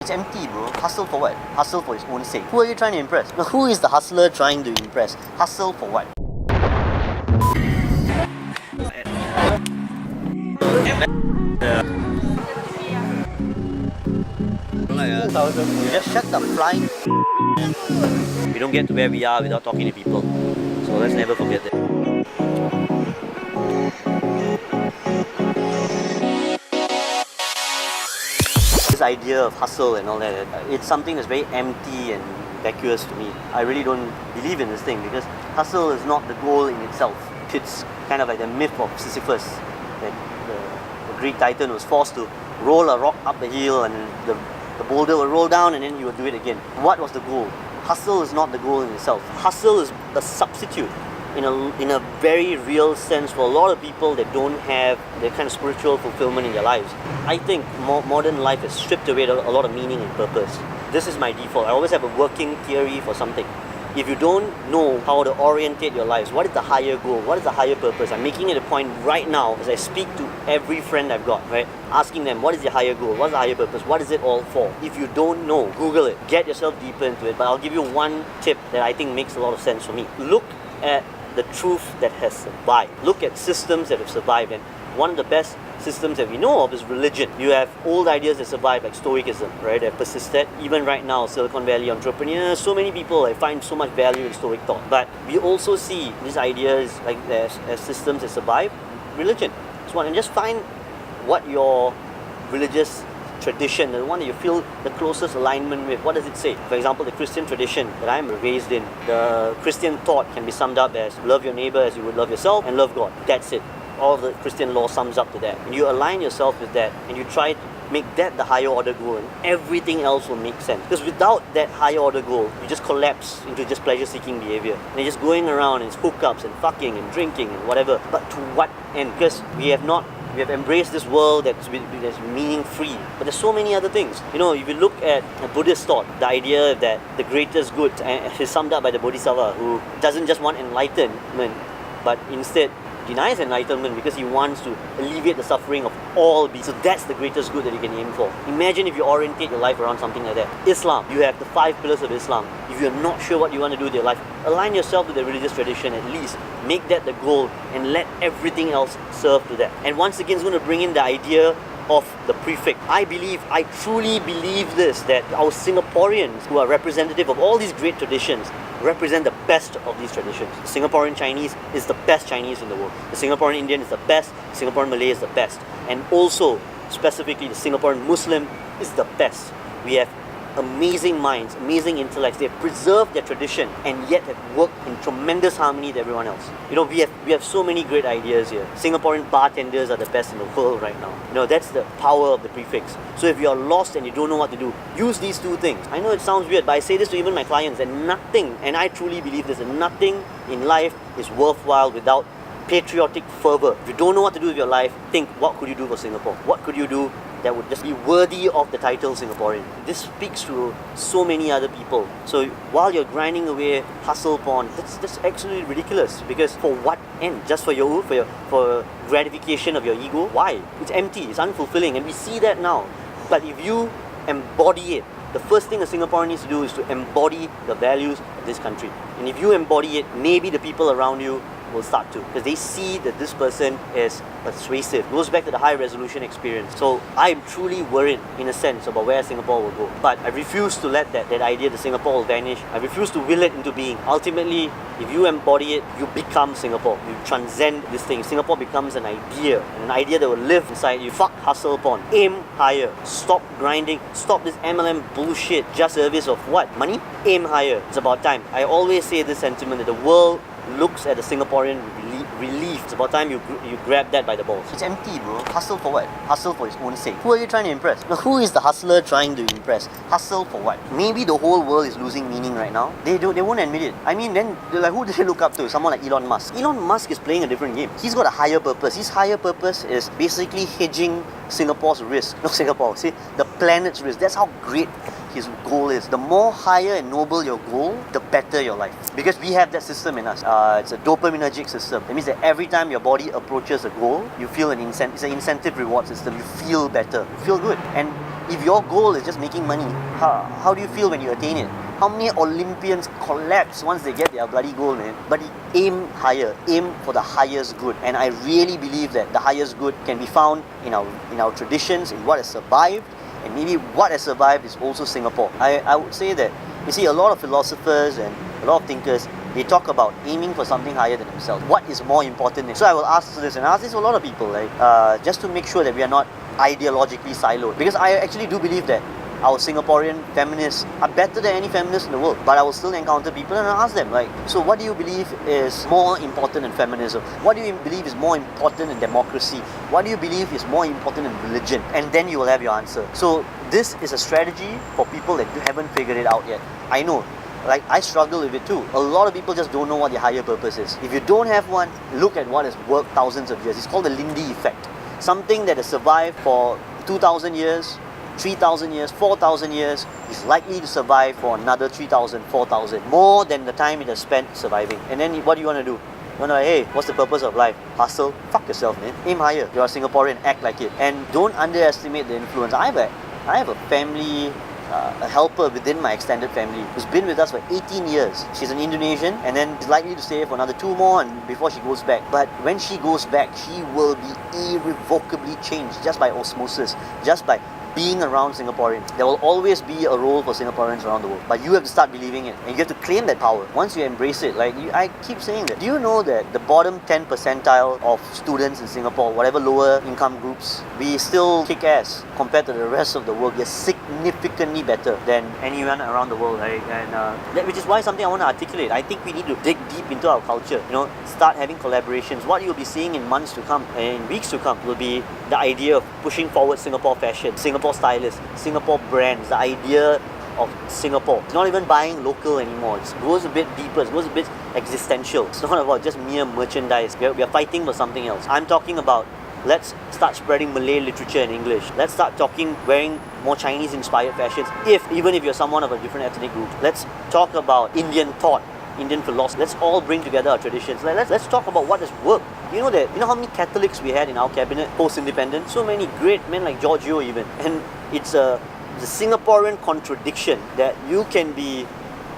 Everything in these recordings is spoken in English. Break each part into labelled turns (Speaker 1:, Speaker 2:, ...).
Speaker 1: It's empty, bro. Hustle for what? Hustle for his own sake. Who are you trying to impress? Now, who is the hustler trying to impress? Hustle for what? You just shut the flying. We don't get to where we are without talking to people. So let's never forget that. This idea of hustle and all that, it's something that's very empty and vacuous to me. I really don't believe in this thing because hustle is not the goal in itself. It's kind of like the myth of Sisyphus, that the Greek titan was forced to roll a rock up the hill and the boulder will roll down and then you will do it again. What was the goal? Hustle is not the goal in itself. Hustle is a substitute in a very real sense for a lot of people that don't have the kind of spiritual fulfillment in their lives. I think modern life has stripped away a lot of meaning and purpose. This is my default. I always have a working theory for something. If you don't know how to orientate your lives, what is the higher goal? What is the higher purpose? I'm making it a point right now as I speak to every friend I've got, right? Asking them, what is the higher goal? What's the higher purpose? What is it all for? If you don't know, Google it. Get yourself deeper into it. But I'll give you one tip that I think makes a lot of sense for me. Look at the truth that has survived. Look at systems that have survived, and one of the best systems that we know of is religion. You have old ideas that survive, like Stoicism, right? That persisted. Even right now, Silicon Valley entrepreneurs, so many people find so much value in Stoic thought. But we also see these ideas like as systems that survive. Religion is one, and just find what your religious tradition, the one that you feel the closest alignment with. What does it say? For example, the Christian tradition that I'm raised in, the Christian thought can be summed up as love your neighbor as you would love yourself and love God. That's it. All of the Christian law sums up to that. And you align yourself with that and you try to make that the higher order goal, and everything else will make sense. Because without that higher order goal, you just collapse into just pleasure-seeking behavior. And you're just going around and it's hookups and fucking and drinking and whatever. But to what end? Because we have embraced this world that's meaning-free. But there's so many other things. You know, if you look at a Buddhist thought, the idea that the greatest good is summed up by the Bodhisattva, who doesn't just want enlightenment, but instead denies enlightenment because he wants to alleviate the suffering of all beings. So that's the greatest good that you can aim for. Imagine if you orientate your life around something like that. Islam, you have the 5 pillars of Islam. If you're not sure what you want to do with your life, align yourself with the religious tradition at least. Make that the goal and let everything else serve to that. And once again, it's going to bring in the idea of the prefix. I truly believe this, that our Singaporeans, who are representative of all these great traditions, represent the best of these traditions. The Singaporean Chinese is the best Chinese in the world. The Singaporean Indian is the best. The Singaporean Malay is the best. And also, specifically, the Singaporean Muslim is the best. We have amazing minds, amazing intellects. They have preserved their tradition and yet have worked in tremendous harmony with everyone else. You know, we have so many great ideas here. Singaporean bartenders are the best in the world right now. You know, that's the power of the prefix. So if you are lost and you don't know what to do, use these 2 things. I know it sounds weird, but I say this to even my clients, and nothing, and I truly believe this, and nothing in life is worthwhile without patriotic fervor. If you don't know what to do with your life, think, what could you do for Singapore? What could you do that would just be worthy of the title Singaporean? This speaks to so many other people. So while you're grinding away, hustle porn, that's actually ridiculous. Because for what end? Just for gratification of your ego? Why? It's empty, it's unfulfilling, and we see that now. But if you embody it, the first thing a Singaporean needs to do is to embody the values of this country. And if you embody it, maybe the people around you will start to, because they see that this person is persuasive. It goes back to the high resolution experience. So I'm truly worried in a sense about where Singapore will go. But I refuse to let that idea that Singapore will vanish. I refuse to will it into being. Ultimately, if you embody it, you become Singapore. You transcend this thing. Singapore becomes an idea, and an idea that will live inside you. Fuck hustle porn. Aim higher. Stop grinding. Stop this MLM bullshit. Just service of what? Money? Aim higher. It's about time. I always say this sentiment that the world looks at the Singaporean relief. It's about time you grab that by the balls. It's empty, bro. Hustle for what? Hustle for his own sake. Who are you trying to impress? Now, who is the hustler trying to impress? Hustle for what? Maybe the whole world is losing meaning right now. They won't admit it. I mean, then who do they look up to? Someone like Elon Musk. Elon Musk is playing a different game. He's got a higher purpose. His higher purpose is basically hedging Singapore's risk. Not Singapore, see? The planet's risk. That's how great his goal is. The more higher and noble your goal, the better your life. Because we have that system in us. It's a dopaminergic system. That means that every time your body approaches a goal, you feel an incentive. It's an incentive reward system. You feel better. You feel good. And If your goal is just making money, how do you feel when you attain it? How many Olympians collapse once they get their bloody goal, man? But aim higher, aim for the highest good. And I really believe that the highest good can be found in our traditions, in what has survived, and maybe what has survived is also Singapore. I would say that, you see, a lot of philosophers and a lot of thinkers, they talk about aiming for something higher than themselves. What is more important? So I will ask this, and ask this to a lot of people, just to make sure that we are not ideologically siloed. Because I actually do believe that our Singaporean feminists are better than any feminists in the world. But I will still encounter people and I ask them, so what do you believe is more important in feminism? What do you believe is more important in democracy? What do you believe is more important in religion? And then you will have your answer. So this is a strategy for people that haven't figured it out yet. I know. I struggle with it too. A lot of people just don't know what their higher purpose is. If you don't have one, look at what has worked thousands of years. It's called the Lindy effect. Something that has survived for 2,000 years, 3,000 years, 4,000 years is likely to survive for another 3,000, 4,000. More than the time it has spent surviving. And then what do you want to do? You want to hey, what's the purpose of life? Hustle? Fuck yourself, man. Aim higher. You're a Singaporean, act like it. And don't underestimate the influence. I have a family, a helper within my extended family who's been with us for 18 years. She's an Indonesian and then is likely to stay for another 2 more and before she goes back. But when she goes back, she will be irrevocably changed just by osmosis, just by being around Singaporeans. There will always be a role for Singaporeans around the world. But you have to start believing it and you have to claim that power. Once you embrace it, I keep saying that. Do you know that the bottom 10 percentile of students in Singapore, whatever lower income groups, we still kick ass compared to the rest of the world. We're significantly better than anyone around the world, right? And which is why something I want to articulate. I think we need to dig deep into our culture. Start having collaborations. What you'll be seeing in months to come, in weeks to come, will be the idea of pushing forward Singapore fashion, Singapore stylists, Singapore brands, the idea of Singapore. It's not even buying local anymore. It goes a bit deeper, it goes a bit existential. It's not about just mere merchandise. We are fighting for something else. I'm talking about, let's start spreading Malay literature in English. Let's start wearing more Chinese-inspired fashions, even if you're someone of a different ethnic group. Let's talk about Indian thought, Indian philosophy. Let's all bring together our traditions. Let's talk about what has worked. You know how many Catholics we had in our cabinet post-independence? So many great men like George Yeo even. And it's a Singaporean contradiction that you can be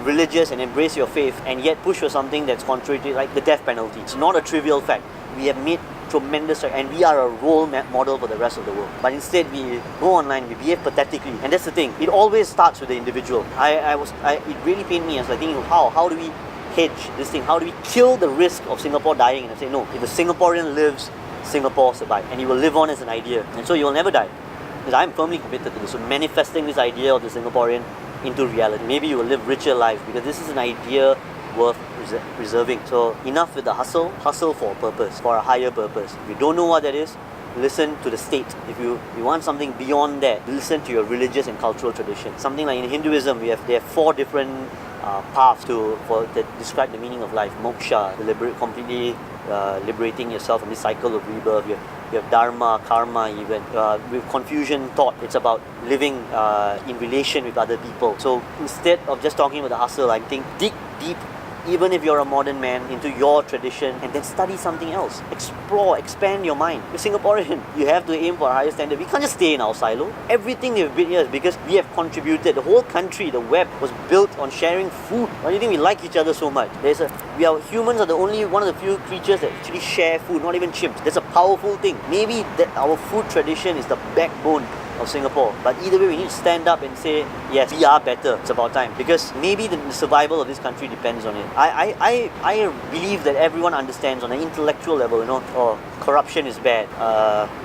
Speaker 1: religious and embrace your faith and yet push for something that's contrary to like the death penalty. It's not a trivial fact. We have made tremendous, and we are a role model for the rest of the world. But instead we go online, we behave pathetically. And that's the thing. It always starts with the individual. It really pained me. I was like thinking, how do we hedge this thing? How do we kill the risk of Singapore dying? And I say, no, if a Singaporean lives, Singapore survives. And he will live on as an idea. And so you will never die. Because I'm firmly committed to this. So manifesting this idea of the Singaporean into reality. Maybe you will live richer lives because this is an idea worth preserving. So enough with the hustle for a purpose, for a higher purpose. If you don't know what that is, listen to the state. If you want something beyond that, listen to your religious and cultural tradition. Something like in Hinduism, there are 4 different paths that describe the meaning of life. Moksha, completely liberating yourself from this cycle of rebirth. You have dharma, karma even. With Confucian thought, it's about living in relation with other people. So instead of just talking about the hustle, I think dig deep, even if you're a modern man, into your tradition and then study something else. Explore, expand your mind. You're Singaporean. You have to aim for a higher standard. We can't just stay in our silo. Everything we've built here is because we have contributed. The whole country, the web, was built on sharing food. Why do you think we like each other so much? Humans are the only one of the few creatures that actually share food, not even chimps. That's a powerful thing. Maybe that our food tradition is the backbone of Singapore. But either way, we need to stand up and say, yes, we are better. It's about time. Because maybe the survival of this country depends on it. I believe that everyone understands on an intellectual level, corruption is bad.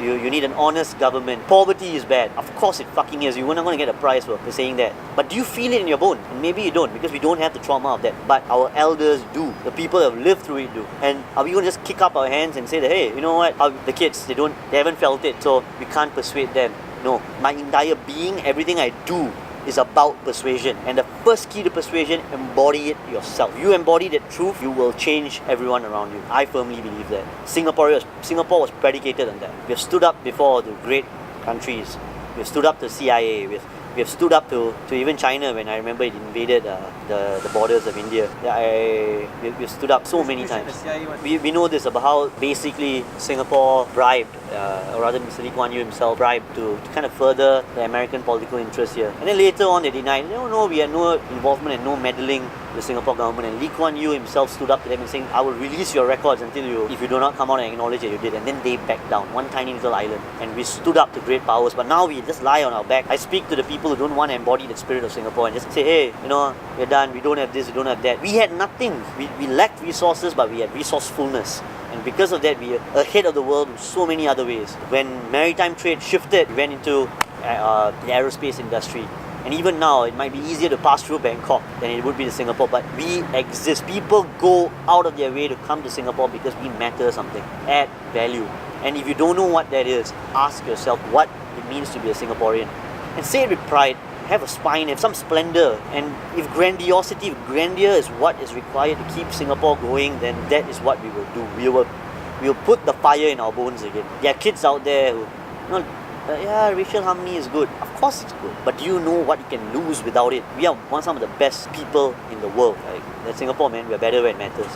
Speaker 1: You need an honest government. Poverty is bad. Of course it fucking is. You're not going to get a prize for saying that. But do you feel it in your bone? And maybe you don't, because we don't have the trauma of that. But our elders do. The people that have lived through it do. And are we going to just kick up our hands and say that, hey, you know what? The kids, they haven't felt it, so we can't persuade them. No, my entire being, everything I do is about persuasion. And the first key to persuasion, embody it yourself. You embody that truth, you will change everyone around you. I firmly believe that. Singapore was predicated on that. We have stood up before the great countries. We have stood up to CIA. We We have stood up to even China when I remember it invaded the borders of India. We've stood up so many times. We know this about how basically Singapore bribed, or rather Mr. Lee Kuan Yew himself bribed to kind of further the American political interest here. And then later on they denied, no, we had no involvement and no meddling with the Singapore government. And Lee Kuan Yew himself stood up to them and saying, I will release your records if you do not come out and acknowledge that you did. And then they backed down, one tiny little island. And we stood up to great powers, but now we just lie on our back. I speak to the people who don't want to embody the spirit of Singapore and just say, hey, we're done, we don't have this, we don't have that. We had nothing. We lacked resources, but we had resourcefulness. And because of that, we are ahead of the world in so many other ways. When maritime trade shifted, we went into the aerospace industry. And even now, it might be easier to pass through Bangkok than it would be to Singapore, but we exist. People go out of their way to come to Singapore because we matter something, add value. And if you don't know what that is, ask yourself what it means to be a Singaporean. And say it with pride, have a spine, have some splendor. And if grandeur is what is required to keep Singapore going, then that is what we will do. We will put the fire in our bones again. There are kids out there who, racial harmony is good. Of course it's good. But do you know what you can lose without it? We are some of the best people in the world. That's Singapore, man. We are better where it matters.